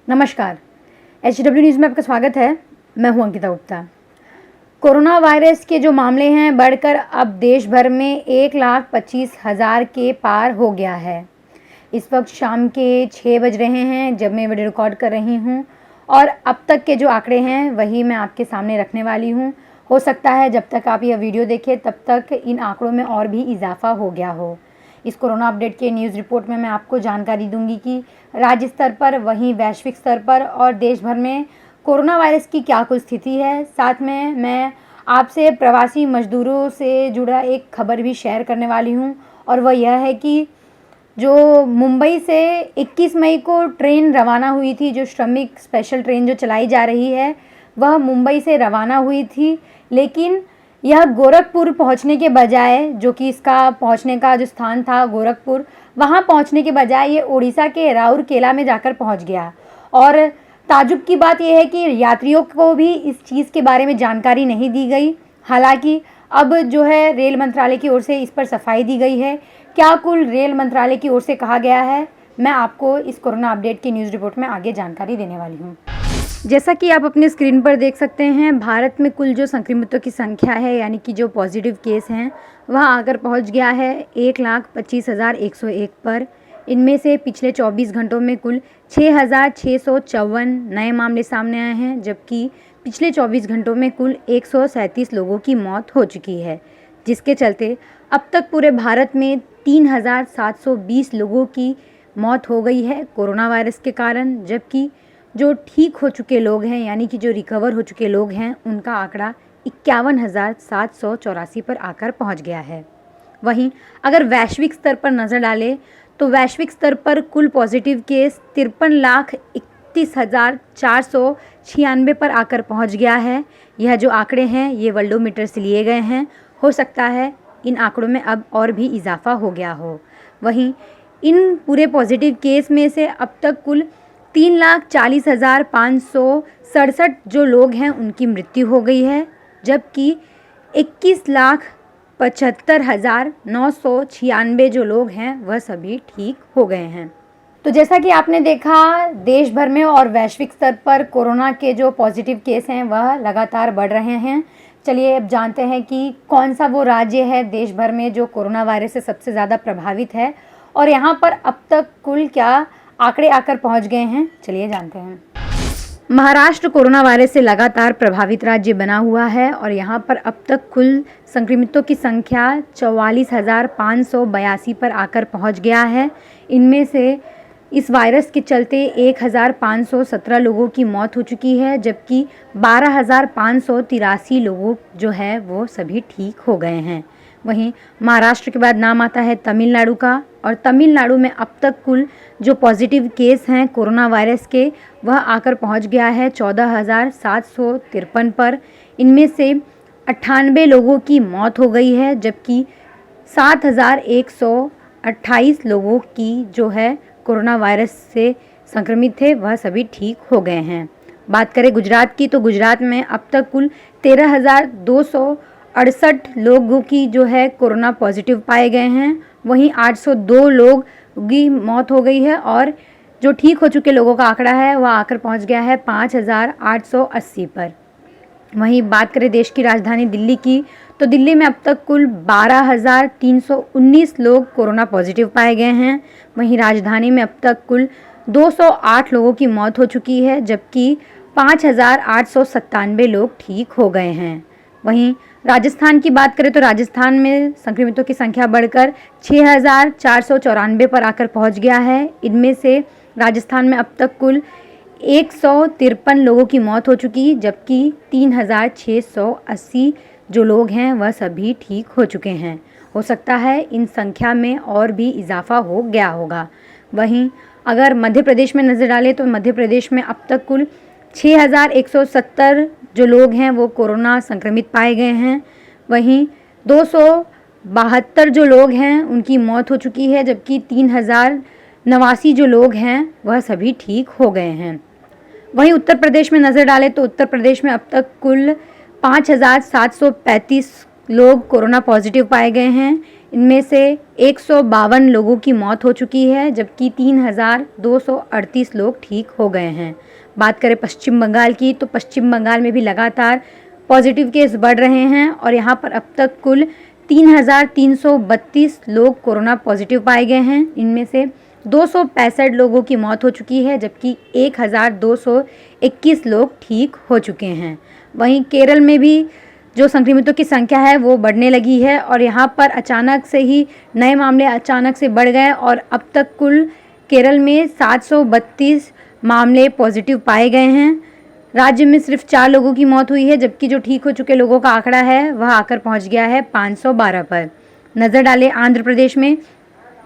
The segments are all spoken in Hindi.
नमस्कार, HW न्यूज़ में आपका स्वागत है। मैं हूं अंकिता गुप्ता। कोरोना वायरस के जो मामले हैं बढ़कर अब देश भर में 1,25,000 के पार हो गया है। इस वक्त शाम के 6 बज रहे हैं जब मैं वीडियो रिकॉर्ड कर रही हूं और अब तक के जो आंकड़े हैं वही मैं आपके सामने रखने वाली हूं। हो सकता है जब तक आप यह वीडियो देखें तब तक इन आंकड़ों में और भी इजाफा हो गया हो। इस कोरोना अपडेट के न्यूज़ रिपोर्ट में मैं आपको जानकारी दूंगी कि राज्य स्तर पर वहीं वैश्विक स्तर पर और देश भर में कोरोना वायरस की क्या कुल स्थिति है। साथ में मैं आपसे प्रवासी मजदूरों से जुड़ा एक खबर भी शेयर करने वाली हूं और वह यह है कि जो मुंबई से 21 मई को ट्रेन रवाना हुई थी, जो श्रमिक स्पेशल ट्रेन जो चलाई जा रही है वह मुंबई से रवाना हुई थी, लेकिन यह गोरखपुर पहुंचने के बजाय, जो कि इसका पहुंचने का जो स्थान था गोरखपुर, वहां पहुंचने के बजाय ये उड़ीसा के राउरकेला में जाकर पहुंच गया। और ताजुब की बात यह है कि यात्रियों को भी इस चीज़ के बारे में जानकारी नहीं दी गई। हालांकि अब जो है रेल मंत्रालय की ओर से इस पर सफाई दी गई है। क्या कुल रेल मंत्रालय की ओर से कहा गया है, मैं आपको इस कोरोना अपडेट की न्यूज़ रिपोर्ट में आगे जानकारी देने वाली हूँ। जैसा कि आप अपने स्क्रीन पर देख सकते हैं, भारत में कुल जो संक्रमितों की संख्या है यानी कि जो पॉजिटिव केस हैं वह आकर पहुंच गया है 1,25,101 पर। इनमें से पिछले 24 घंटों में कुल 6,654 नए मामले सामने आए हैं, जबकि पिछले 24 घंटों में कुल 137 लोगों की मौत हो चुकी है, जिसके चलते अब तक पूरे भारत में 3,720 लोगों की मौत हो गई है कोरोना वायरस के कारण। जबकि जो ठीक हो चुके लोग हैं यानी कि जो रिकवर हो चुके लोग हैं उनका आंकड़ा 51,784 पर आकर पहुंच गया है। वहीं अगर वैश्विक स्तर पर नज़र डालें तो वैश्विक स्तर पर कुल पॉजिटिव केस 53,31,496 पर आकर पहुंच गया है। यह जो आंकड़े हैं ये वर्ल्डोमीटर से लिए गए हैं। हो सकता है इन आंकड़ों में अब और भी इजाफा हो गया हो। वहीं इन पूरे पॉजिटिव केस में से अब तक कुल 3,40,567 जो लोग हैं उनकी मृत्यु हो गई है, जबकि 21,75,996 जो लोग हैं वह सभी ठीक हो गए हैं। तो जैसा कि आपने देखा, देश भर में और वैश्विक स्तर पर कोरोना के जो पॉजिटिव केस हैं वह लगातार बढ़ रहे हैं। चलिए अब जानते हैं कि कौन सा वो राज्य है देश भर में जो कोरोना वायरस से सबसे ज़्यादा प्रभावित है और यहाँ पर अब तक कुल क्या आंकड़े आकर पहुंच गए हैं। चलिए जानते हैं। महाराष्ट्र कोरोना वायरस से लगातार प्रभावित राज्य बना हुआ है और यहाँ पर अब तक कुल संक्रमितों की संख्या 44,582 पर आकर पहुंच गया है। इनमें से इस वायरस के चलते 1,517 लोगों की मौत हो चुकी है, जबकि 12,583 लोगों जो है वो सभी ठीक हो गए हैं। वहीं महाराष्ट्र के बाद नाम आता है तमिलनाडु का और तमिलनाडु में अब तक कुल जो पॉजिटिव केस हैं कोरोना वायरस के वह आकर पहुंच गया है 14,753 पर। इनमें से 98 लोगों की मौत हो गई है, जबकि 7,128 लोगों की जो है कोरोना वायरस से संक्रमित थे वह सभी ठीक हो गए हैं। बात करें गुजरात की तो गुजरात में अब तक कुल 13,268 लोगों की जो है कोरोना पॉजिटिव पाए गए हैं। वहीं 802 लोग की मौत हो गई है और जो ठीक हो चुके लोगों का आंकड़ा है वह आकर पहुंच गया है 5,880 पर। वहीं बात करें देश की राजधानी दिल्ली की तो दिल्ली में अब तक कुल 12,319 लोग कोरोना पॉजिटिव पाए गए हैं। वहीं राजधानी में अब तक कुल 208 लोगों की मौत हो चुकी है, जबकि 5,897 लोग ठीक हो गए हैं। वहीं राजस्थान की बात करें तो राजस्थान में संक्रमितों की संख्या बढ़कर 6,494 पर आकर पहुंच गया है। इनमें से राजस्थान में अब तक कुल 153 लोगों की मौत हो चुकी, जबकि 3,680 जो लोग हैं वह सभी ठीक हो चुके हैं। हो सकता है इन संख्या में और भी इजाफा हो गया होगा। वहीं अगर मध्य प्रदेश में नज़र डालें तो मध्य प्रदेश में अब तक कुल 6,170 जो लोग हैं वो कोरोना संक्रमित पाए गए हैं। वहीं 272 जो लोग हैं उनकी मौत हो चुकी है, जबकि 3,089 जो लोग हैं वह सभी ठीक हो गए हैं। वहीं उत्तर प्रदेश में नज़र डालें तो उत्तर प्रदेश में अब तक कुल 5,735 लोग कोरोना पॉजिटिव पाए गए हैं। इनमें से 152 लोगों की मौत हो चुकी है, जबकि 3,238 लोग ठीक हो गए हैं। बात करें पश्चिम बंगाल की, तो पश्चिम बंगाल में भी लगातार पॉजिटिव केस बढ़ रहे हैं और यहाँ पर अब तक कुल 3,332 लोग कोरोना पॉजिटिव पाए गए हैं। इनमें से 265 लोगों की मौत हो चुकी है, जबकि 1,221 लोग ठीक हो चुके हैं। वहीं केरल में भी जो संक्रमितों की संख्या है वो बढ़ने लगी है और यहाँ पर अचानक से ही नए मामले अचानक से बढ़ गए और अब तक कुल केरल में 732 मामले पॉजिटिव पाए गए हैं। राज्य में सिर्फ 4 लोगों की मौत हुई है, जबकि जो ठीक हो चुके लोगों का आंकड़ा है वह आकर पहुंच गया है 512 पर। नज़र डालें आंध्र प्रदेश में,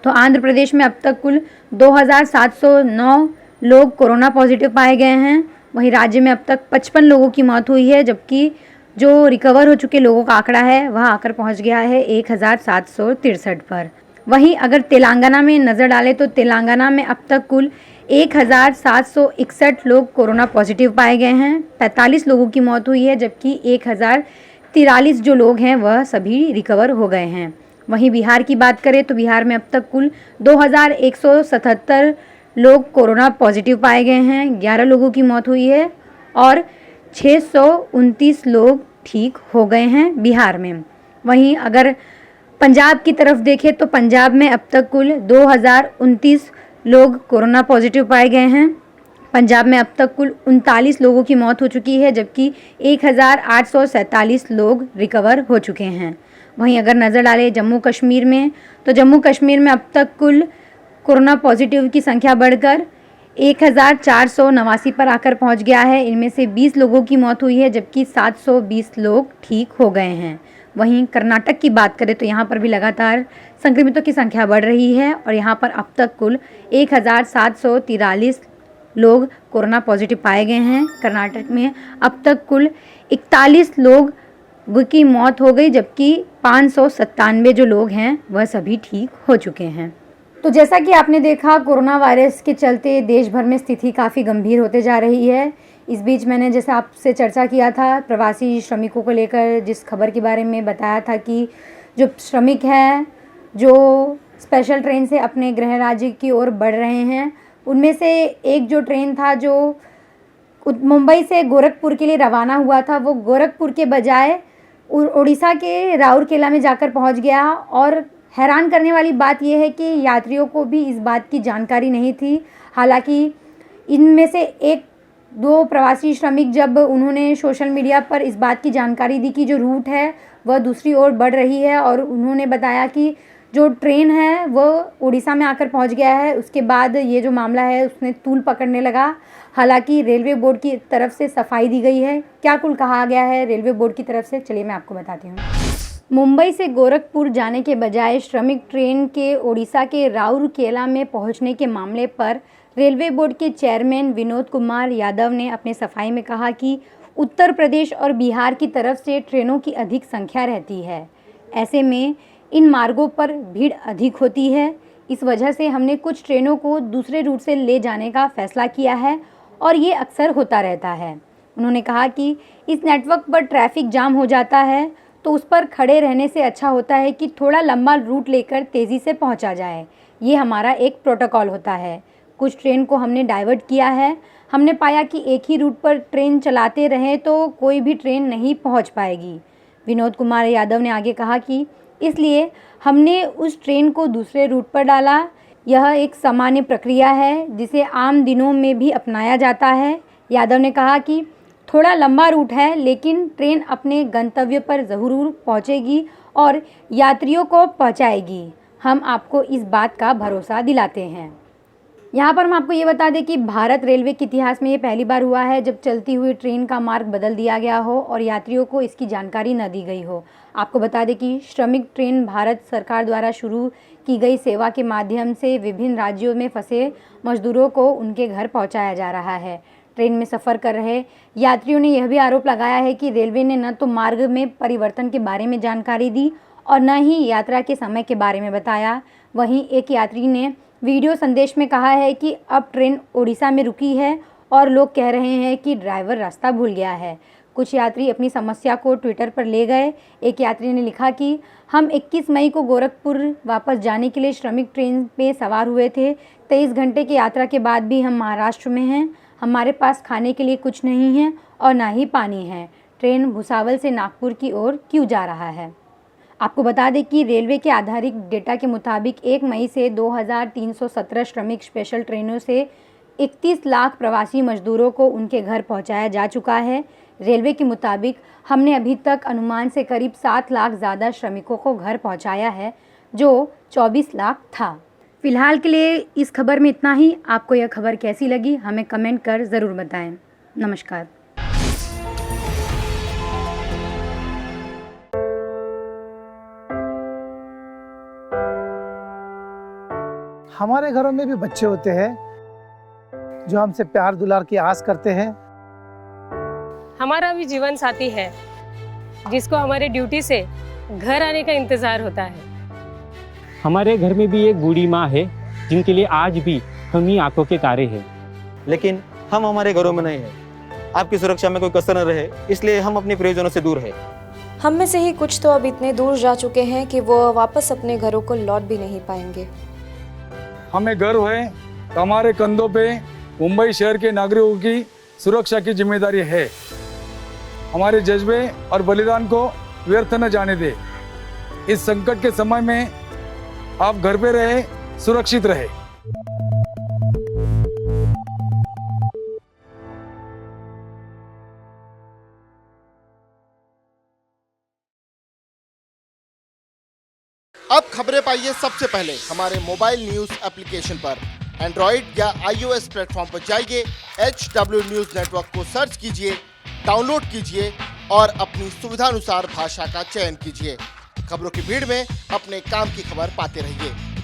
तो आंध्र प्रदेश में अब तक कुल 2,709 लोग कोरोना पॉजिटिव पाए गए हैं। वहीं राज्य में अब तक 55 लोगों की मौत हुई है, जबकि जो रिकवर हो चुके लोगों का आंकड़ा है वह आकर पहुंच गया है 1,763 पर। वहीं अगर तेलंगाना में नज़र डालें, तो तेलंगाना में अब तक कुल 1,761 लोग कोरोना पॉजिटिव पाए गए हैं। 45 लोगों की मौत हुई है, जबकि 1,043 जो लोग हैं वह सभी रिकवर हो गए हैं। वहीं बिहार की बात करें, तो बिहार में अब तक कुल 2,177 लोग कोरोना पॉजिटिव पाए गए हैं। 11 लोगों की मौत हुई है और 629 लोग ठीक हो गए हैं बिहार में। वहीं अगर पंजाब की तरफ देखें, तो पंजाब में अब तक कुल 2,029 लोग कोरोना पॉजिटिव पाए गए हैं। पंजाब में अब तक कुल 39 लोगों की मौत हो चुकी है, जबकि 1,847 लोग रिकवर हो चुके हैं। वहीं अगर नज़र डालें जम्मू कश्मीर में, तो जम्मू कश्मीर में अब तक कुल कोरोना पॉजिटिव की संख्या बढ़कर 1,489 पर आकर पहुंच गया है। इनमें से 20 लोगों की मौत हुई है, जबकि 720 लोग ठीक हो गए हैं। वहीं कर्नाटक की बात करें, तो यहाँ पर भी लगातार संक्रमितों की संख्या बढ़ रही है और यहाँ पर अब तक कुल 1,743 लोग कोरोना पॉजिटिव पाए गए हैं। कर्नाटक में अब तक कुल 41 लोग की मौत हो गई, जबकि 597 जो लोग हैं वह सभी ठीक हो चुके हैं। तो जैसा कि आपने देखा, कोरोना वायरस के चलते देश भर में स्थिति काफ़ी गंभीर होते जा रही है। इस बीच मैंने जैसे आपसे चर्चा किया था प्रवासी श्रमिकों को लेकर, जिस खबर के बारे में बताया था कि जो श्रमिक हैं जो स्पेशल ट्रेन से अपने गृह राज्य की ओर बढ़ रहे हैं, उनमें से एक जो ट्रेन था जो मुंबई से गोरखपुर के लिए रवाना हुआ था, वो गोरखपुर के बजाय उड़ीसा के राउरकेला में जाकर पहुंच गया। और हैरान करने वाली बात यह है कि यात्रियों को भी इस बात की जानकारी नहीं थी। हालांकि इनमें से एक दो प्रवासी श्रमिक, जब उन्होंने सोशल मीडिया पर इस बात की जानकारी दी कि जो रूट है वह दूसरी ओर बढ़ रही है, और उन्होंने बताया कि जो ट्रेन है वह उड़ीसा में आकर पहुंच गया है, उसके बाद ये जो मामला है उसने तूल पकड़ने लगा। हालांकि रेलवे बोर्ड की तरफ से सफाई दी गई है। क्या कुल कहा गया है रेलवे बोर्ड की तरफ से, चलिए मैं आपको बताती हूँ। मुंबई से गोरखपुर जाने के बजाय श्रमिक ट्रेन के ओडिशा के राउरकेला में पहुंचने के मामले पर रेलवे बोर्ड के चेयरमैन विनोद कुमार यादव ने अपने सफाई में कहा कि उत्तर प्रदेश और बिहार की तरफ से ट्रेनों की अधिक संख्या रहती है। ऐसे में इन मार्गों पर भीड़ अधिक होती है। इस वजह से हमने कुछ ट्रेनों को दूसरे रूट से ले जाने का फैसला किया है और ये अक्सर होता रहता है। उन्होंने कहा कि इस नेटवर्क पर ट्रैफिक जाम हो जाता है, तो उस पर खड़े रहने से अच्छा होता है कि थोड़ा लंबा रूट लेकर तेज़ी से पहुंचा जाए। ये हमारा एक प्रोटोकॉल होता है। कुछ ट्रेन को हमने डाइवर्ट किया है। हमने पाया कि एक ही रूट पर ट्रेन चलाते रहें तो कोई भी ट्रेन नहीं पहुंच पाएगी। विनोद कुमार यादव ने आगे कहा कि इसलिए हमने उस ट्रेन को दूसरे रूट पर डाला। यह एक सामान्य प्रक्रिया है जिसे आम दिनों में भी अपनाया जाता है। यादव ने कहा कि थोड़ा लंबा रूट है, लेकिन ट्रेन अपने गंतव्य पर ज़रूर पहुंचेगी और यात्रियों को पहुंचाएगी। हम आपको इस बात का भरोसा दिलाते हैं। यहाँ पर हम आपको ये बता दें कि भारत रेलवे के इतिहास में ये पहली बार हुआ है जब चलती हुई ट्रेन का मार्ग बदल दिया गया हो और यात्रियों को इसकी जानकारी न दी गई हो। आपको बता दें कि श्रमिक ट्रेन भारत सरकार द्वारा शुरू की गई सेवा के माध्यम से विभिन्न राज्यों में फंसे मजदूरों को उनके घर पहुँचाया जा रहा है। ट्रेन में सफ़र कर रहे यात्रियों ने यह भी आरोप लगाया है कि रेलवे ने न तो मार्ग में परिवर्तन के बारे में जानकारी दी और न ही यात्रा के समय के बारे में बताया। वहीं एक यात्री ने वीडियो संदेश में कहा है कि अब ट्रेन ओडिशा में रुकी है और लोग कह रहे हैं कि ड्राइवर रास्ता भूल गया है। कुछ यात्री अपनी समस्या को ट्विटर पर ले गए। एक यात्री ने लिखा कि हम 21 मई को गोरखपुर वापस जाने के लिए श्रमिक ट्रेन पे सवार हुए थे। 23 घंटे की यात्रा के बाद भी हम महाराष्ट्र में हैं। हमारे पास खाने के लिए कुछ नहीं है और ना ही पानी है। ट्रेन भुसावल से नागपुर की ओर क्यों जा रहा है? आपको बता दें कि रेलवे के आधारित डेटा के मुताबिक 1 मई से 2317 श्रमिक स्पेशल ट्रेनों से 31 लाख प्रवासी मजदूरों को उनके घर पहुंचाया जा चुका है। रेलवे के मुताबिक हमने अभी तक अनुमान से करीब 7 लाख ज़्यादा श्रमिकों को घर पहुंचाया है, जो 24 लाख था। फिलहाल के लिए इस खबर में इतना ही। आपको यह खबर कैसी लगी हमें कमेंट कर ज़रूर बताएं। नमस्कार। हमारे घरों में भी बच्चे होते हैं जो हमसे प्यार दुलार की आस करते हैं। हमारा भी जीवन साथी है जिसको हमारे ड्यूटी से घर आने का इंतजार होता है। हमारे घर में भी एक बूढ़ी माँ है जिनके लिए आज भी हम ही आंखों के तारे हैं। लेकिन हम हमारे घरों में नहीं है। आपकी सुरक्षा में कोई कसर न रहे, इसलिए हम अपने प्रियजनों से दूर है। हम में से ही कुछ तो अब इतने दूर जा चुके हैं कि वो वापस अपने घरों को लौट भी नहीं पाएंगे। हमें गर्व है कि हमारे कंधों पे मुंबई शहर के नागरिकों की सुरक्षा की जिम्मेदारी है। हमारे जज्बे और बलिदान को व्यर्थ न जाने दे। इस संकट के समय में आप घर पे रहे, सुरक्षित रहे। अब खबरें पाइए सबसे पहले हमारे मोबाइल न्यूज एप्लीकेशन पर। एंड्रॉइड या iOS प्लेटफॉर्म पर जाइए, HW न्यूज नेटवर्क को सर्च कीजिए, डाउनलोड कीजिए और अपनी सुविधानुसार भाषा का चयन कीजिए। खबरों की भीड़ में अपने काम की खबर पाते रहिए।